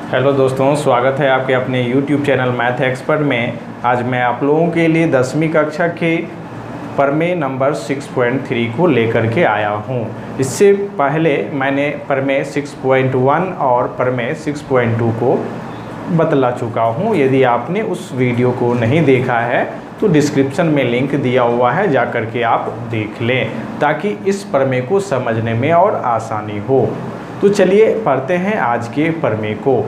Hello दोस्तों, स्वागत है आपके अपने YouTube चैनल मैथ एक्सपर्ट में। आज मैं आप लोगों के लिए 10वीं कक्षा के प्रमेय नंबर 6.3 को लेकर के आया हूं। इससे पहले मैंने प्रमेय 6.1 और प्रमेय 6.2 को बतला चुका हूं। यदि आपने उस वीडियो को नहीं देखा है तो डिस्क्रिप्शन में लिंक दिया हुआ है, जा कर के आप देख लें ताकि इस प्रमेय को समझने में और आसानी हो। तो चलिए पढ़ते हैं आज के प्रमेय को।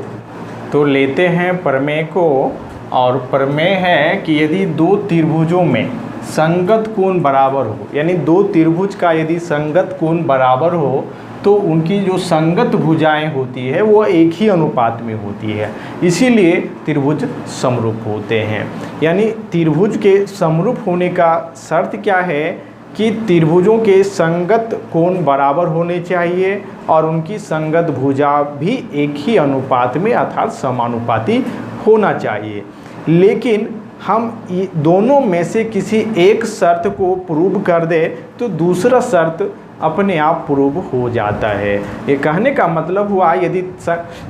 तो लेते हैं प्रमेय को, और प्रमेय है कि यदि दो त्रिभुजों में संगत कोण बराबर हो, यानी दो त्रिभुज का यदि संगत कोण बराबर हो तो उनकी जो संगत भुजाएं होती है वो एक ही अनुपात में होती है, इसीलिए त्रिभुज समरूप होते हैं। यानी त्रिभुज के समरूप होने का शर्त क्या है कि त्रिभुजों के संगत कोण बराबर होने चाहिए और उनकी संगत भुजा भी एक ही अनुपात में अर्थात समानुपाती होना चाहिए। लेकिन हम दोनों में से किसी एक शर्त को प्रूव कर दे तो दूसरा शर्त अपने आप प्रूव हो जाता है। ये कहने का मतलब हुआ यदि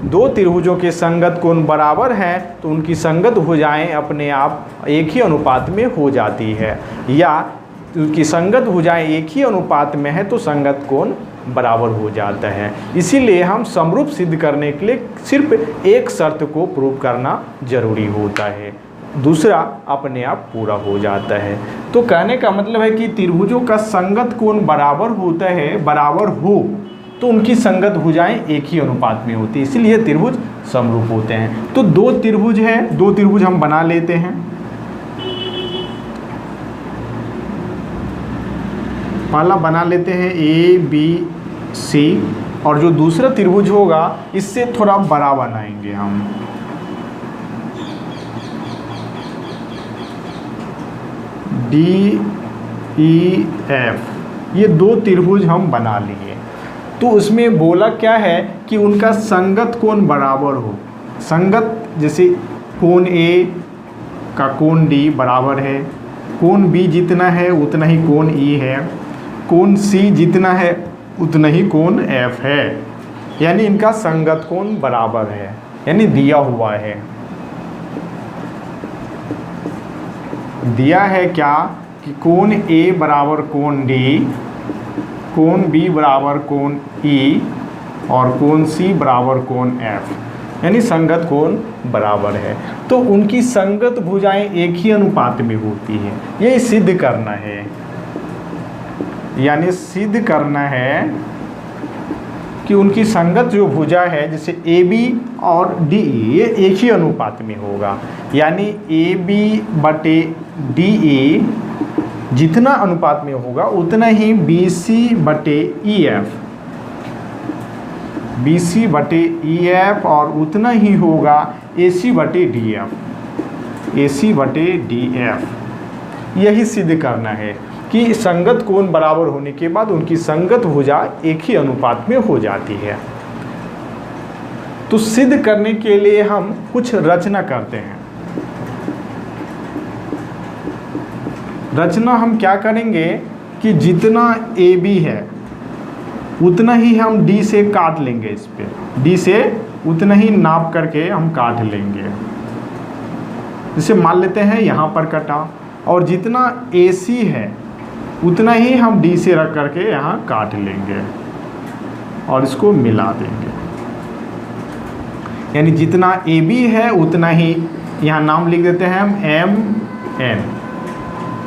दो त्रिभुजों के संगत कोण बराबर हैं तो उनकी संगत भुजाएं अपने आप एक ही अनुपात में हो जाती है, या उनकी संगत भुजाएं एक ही अनुपात में है तो संगत कोण बराबर हो जाता है। इसीलिए हम समरूप सिद्ध करने के लिए सिर्फ एक शर्त को प्रूव करना जरूरी होता है, दूसरा अपने आप पूरा हो जाता है। तो कहने का मतलब है कि त्रिभुजों का संगत कोण बराबर होता है, बराबर हो तो उनकी संगत भुजाएं एक ही अनुपात में होती है, इसलिए त्रिभुज समरूप होते हैं। तो दो त्रिभुज है, दो त्रिभुज हम बना लेते हैं। पहला बना लेते हैं ABC, और जो दूसरा त्रिभुज होगा इससे थोड़ा बड़ा बनाएंगे हम। DEF, ये दो त्रिभुज हम बना लिए। तो उसमें बोला क्या है कि उनका संगत कोण बराबर हो। संगत जैसे कोण A का कोण D बराबर है, कोण B जितना है उतना ही कोण E है, कोण C जितना है उतना ही कोण F है, यानी इनका संगत कोण बराबर है, यानी दिया हुआ है। दिया है क्या कि कोण A बराबर कोण D, कोण B बराबर कोण E और कोण C बराबर कोण F, यानी संगत कोण बराबर है। तो उनकी संगत भुजाएं एक ही अनुपात में होती है, ये सिद्ध करना है। यानी सिद्ध करना है कि उनकी संगत जो भुजा है जैसे AB और DE ये एक ही अनुपात में होगा, यानी AB बटे DE जितना अनुपात में होगा उतना ही BC बटे EF, BC बटे EF और उतना ही होगा AC बटे DF, AC बटे DF। यही सिद्ध करना है कि संगत कोण बराबर होने के बाद उनकी संगत भुजा एक ही अनुपात में हो जाती है। तो सिद्ध करने के लिए हम कुछ रचना करते हैं। रचना हम क्या करेंगे कि जितना AB है उतना ही हम D से काट लेंगे, इस पे D से उतना ही नाप करके हम काट लेंगे। जैसे मान लेते हैं यहाँ पर कटा, और जितना AC है उतना ही हम D से रख करके यहाँ काट लेंगे और इसको मिला देंगे। यानी जितना AB है उतना ही यहाँ नाम लिख देते हैं हम MN,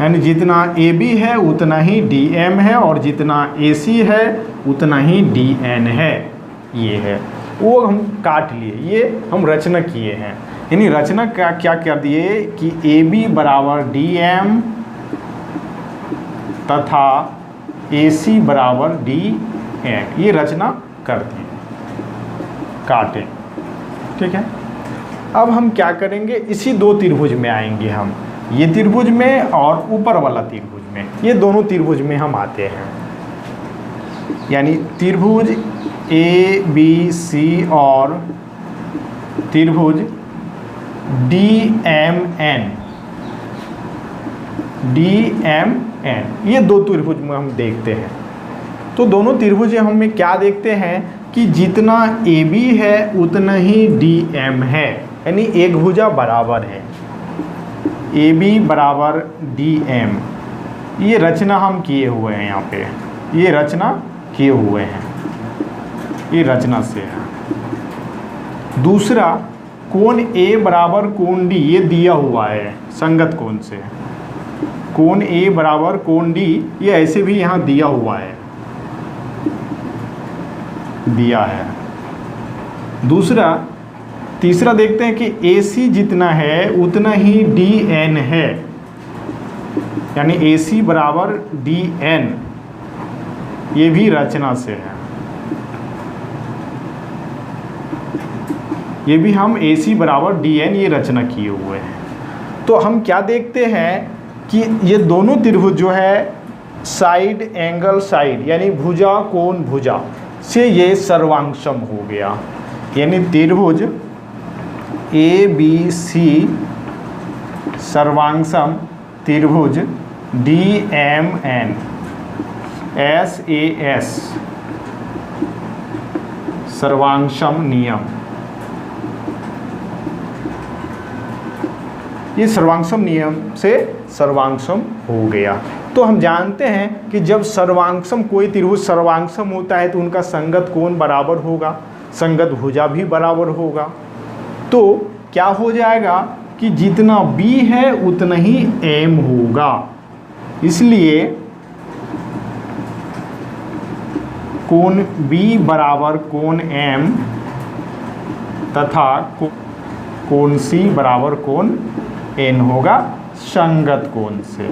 यानी जितना AB है उतना ही DM है और जितना AC है उतना ही DN है। ये है वो हम काट लिए, ये हम रचना किए हैं। यानी रचना क्या कर दिए कि AB बराबर DM तथा AC बराबर DN, ये रचना कर दी, काटें। ठीक है, अब हम क्या करेंगे, इसी दो त्रिभुज में आएंगे हम, ये त्रिभुज में और ऊपर वाला त्रिभुज में, ये दोनों त्रिभुज में हम आते हैं। यानी त्रिभुज ABC और त्रिभुज DMN, ये दो त्रिभुज में हम देखते हैं। तो दोनों त्रिभुज हमें क्या देखते हैं कि जितना ए बी है उतना ही डी एम है, यानी एक भुजा बराबर है, ए बी बराबर डी एम। ये रचना हम किए हुए हैं, यहाँ पे ये रचना किए हुए हैं, ये रचना से है। दूसरा, कोण ए बराबर कोण डी, ये दिया हुआ है संगत कोण से, कोण ए बराबर कोण डी, ये ऐसे भी यहाँ दिया हुआ है, दिया है। दूसरा, तीसरा देखते हैं कि ए सी जितना है उतना ही डी एन है, यानी ए सी बराबर डी एन, ये भी रचना से है। ये भी हम ए सी बराबर डी एन, ये रचना किए हुए हैं। तो हम क्या देखते हैं कि ये दोनों त्रिभुज जो है साइड एंगल साइड, यानी भुजा कोण भुजा से ये सर्वांगसम हो गया, यानी त्रिभुज ए बी सी सर्वांगसम त्रिभुज D M N S A S सर्वांगसम नियम, ये सर्वांगसम नियम से सर्वांगसम हो गया। तो हम जानते हैं कि जब सर्वांगसम कोई त्रिभुज सर्वांगसम होता है तो उनका संगत कोण बराबर होगा, संगत भुजा भी बराबर होगा। तो क्या हो जाएगा कि जितना b है उतना ही m होगा, इसलिए कोण b बराबर कोण m तथा कोण c बराबर कोण n होगा संगत कोण से,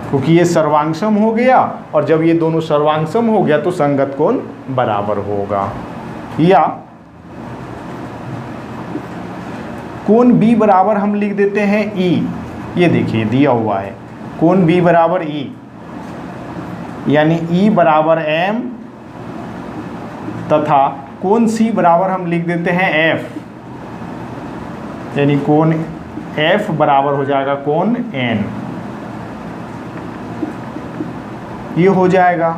क्योंकि ये सर्वांगसम हो गया, और जब ये दोनों सर्वांगसम हो गया तो संगत कोण बराबर होगा। या कोण b बराबर हम लिख देते हैं e, ये देखिए दिया हुआ है कोण b बराबर e, यानी e बराबर m तथा कोण c बराबर हम लिख देते हैं f, यानी कोण f बराबर हो जाएगा कोण n, ये हो जाएगा।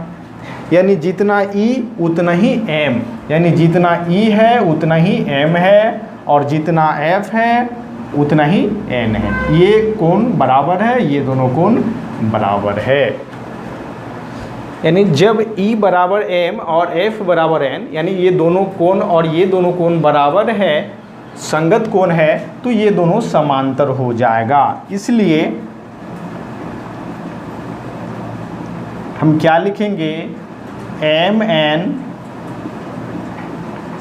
यानी जितना E उतना ही M, यानी जितना E है उतना ही M है, और जितना F है उतना ही N है। ये कोण बराबर है, ये दोनों कोण बराबर है। यानी जब E बराबर M और F बराबर N, यानी ये दोनों कोण और ये दोनों कोण बराबर है, संगत कोण है, तो ये दोनों समांतर हो जाएगा। इसलिए हम क्या लिखेंगे, एम एन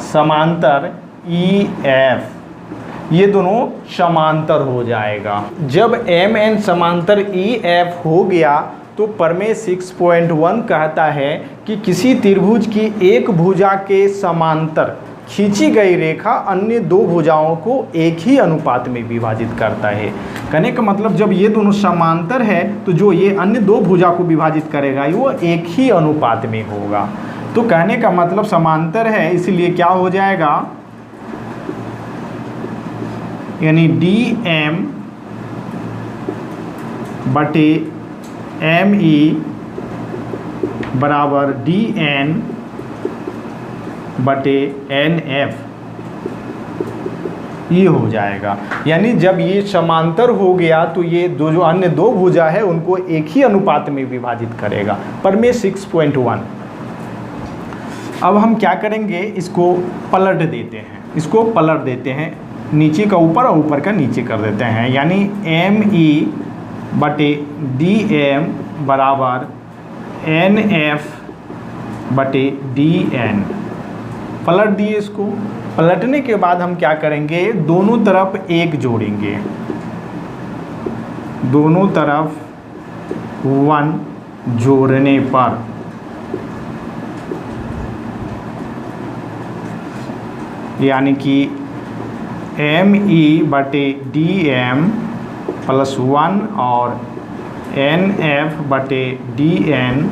समांतर ई एफ, ये दोनों समांतर हो जाएगा। जब एम एन समांतर ई एफ हो गया तो प्रमेय 6.1 कहता है कि किसी त्रिभुज की एक भुजा के समांतर खींची गई रेखा अन्य दो भुजाओं को एक ही अनुपात में विभाजित करता है। कहने का मतलब जब ये दोनों समांतर है तो जो ये अन्य दो भुजा को विभाजित करेगा वो एक ही अनुपात में होगा। तो कहने का मतलब समांतर है, इसलिए क्या हो जाएगा, यानी डी एम बटे एम ई बराबर डी एन बटे एन एफ, ये हो जाएगा। यानी जब ये समांतर हो गया तो ये जो अन्य दो भुजा है उनको एक ही अनुपात में विभाजित करेगा। प्रमेय 6.1। अब हम क्या करेंगे, इसको पलट देते हैं, इसको पलट देते हैं, नीचे का ऊपर और ऊपर का नीचे कर देते हैं। यानी एम ई बटे डी एम बराबर एन एफ बटे डी एन, पलट दिए इसको। पलटने के बाद हम क्या करेंगे, दोनों तरफ एक जोड़ेंगे, दोनों तरफ 1 जोड़ने पर यानी कि एम ई बटे डी एम प्लस 1 और एन एफ बटे D N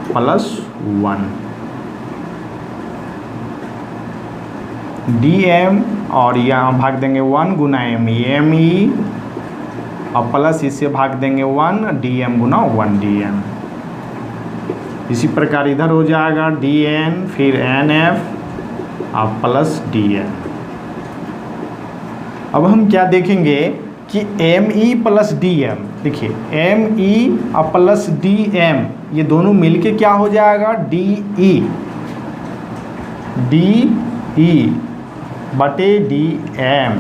plus 1, D M और यहाँ भाग देंगे 1 गुना एम ई और प्लस इससे भाग देंगे 1 डी एम गुना 1 डी एम। इसी प्रकार इधर हो जाएगा dn फिर nf और प्लस dn। अब हम क्या देखेंगे कि me प्लस dm, देखिए me और प्लस dm ये दोनों मिलके क्या हो जाएगा de बटे dm।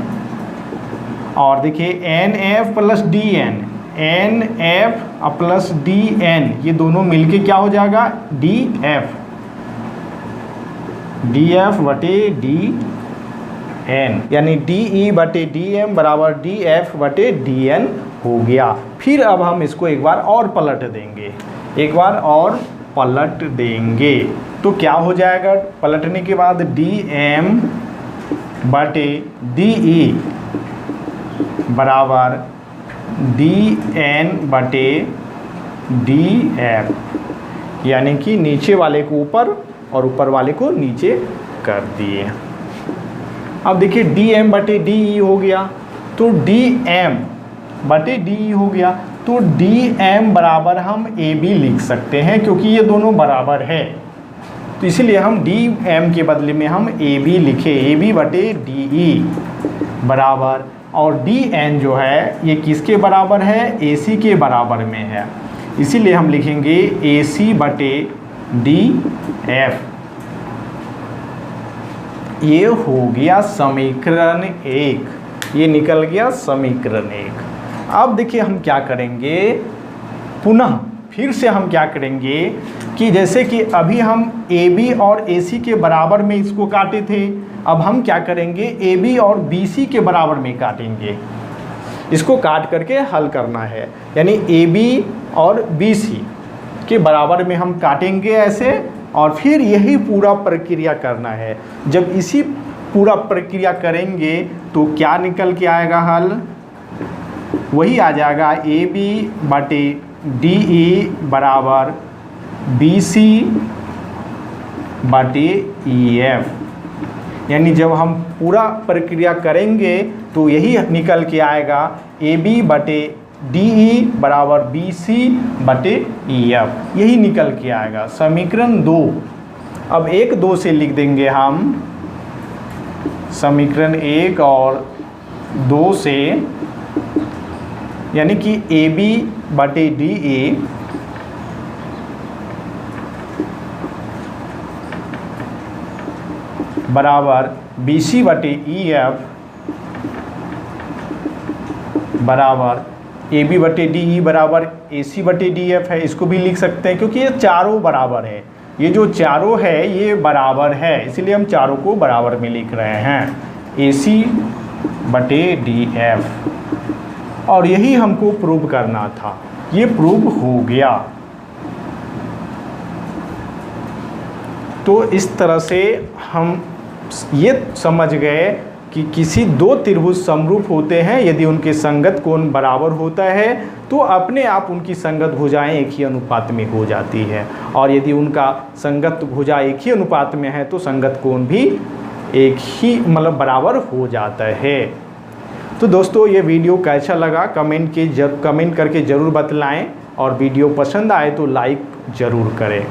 और देखिए nf plus dn, nf plus dn ये दोनों मिलके क्या हो जाएगा df बटे dn, यानी de बटे dm बराबर df बटे dn हो गया। फिर अब हम इसको एक बार और पलट देंगे, एक बार और पलट देंगे तो क्या हो जाएगा पलटने के बाद dm बटे de बराबर dn बटे df, यानी कि नीचे वाले को ऊपर और ऊपर वाले को नीचे कर दिए। अब देखिए dm बटे de हो गया तो dm बटे de हो गया तो dm बराबर हम ab लिख सकते हैं क्योंकि ये दोनों बराबर है, तो इसलिए हम dm के बदले में हम ab लिखे, ab बटे de बराबर, और dn जो है ये किसके बराबर है ac के बराबर में है, इसीलिए हम लिखेंगे ac बटे df। ये हो गया समीकरण 1, ये निकल गया समीकरण 1। अब देखिए हम क्या करेंगे, पुनः फिर से हम क्या करेंगे कि जैसे कि अभी हम AB और AC के बराबर में इसको काटे थे, अब हम क्या करेंगे AB और BC के बराबर में काटेंगे, इसको काट करके हल करना है, यानी AB और BC के बराबर में हम काटेंगे ऐसे, और फिर यही पूरा प्रक्रिया करना है। जब इसी पूरा प्रक्रिया करेंगे तो क्या निकल के आएगा हल, वही आ जाएगा AB बटे DE बराबर BC बटे EF, यानी जब हम पूरा प्रक्रिया करेंगे तो यही निकल के आएगा AB बटे DE बराबर BC बटे EF, यही निकल के आएगा समीकरण 2। अब 1 2 से लिख देंगे हम समीकरण 1 और 2 से, यानी कि AB बटे DE बराबर BC बटे EF बराबर AB बटे DE बराबर AC बटे DF है, इसको भी लिख सकते हैं क्योंकि ये चारों बराबर है, ये जो चारों है ये बराबर है, इसलिए हम चारों को बराबर में लिख रहे हैं AC बटे DF, और यही हमको प्रूव करना था, ये प्रूव हो गया। तो इस तरह से हम ये समझ गए कि किसी दो त्रिभुज समरूप होते हैं, यदि उनके संगत कोण बराबर होता है तो अपने आप उनकी संगत भुजाएं एक ही अनुपात में हो जाती है, और यदि उनका संगत भुजा एक ही अनुपात में है तो संगत कोण भी एक ही मतलब बराबर हो जाता है। तो दोस्तों ये वीडियो कैसा लगा कमेंट करके ज़रूर बतलाएं, और वीडियो पसंद आए तो लाइक ज़रूर करें,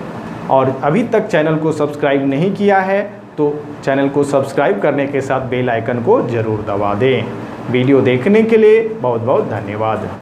और अभी तक चैनल को सब्सक्राइब नहीं किया है तो चैनल को सब्सक्राइब करने के साथ बेल आइकन को ज़रूर दबा दें। वीडियो देखने के लिए बहुत बहुत धन्यवाद।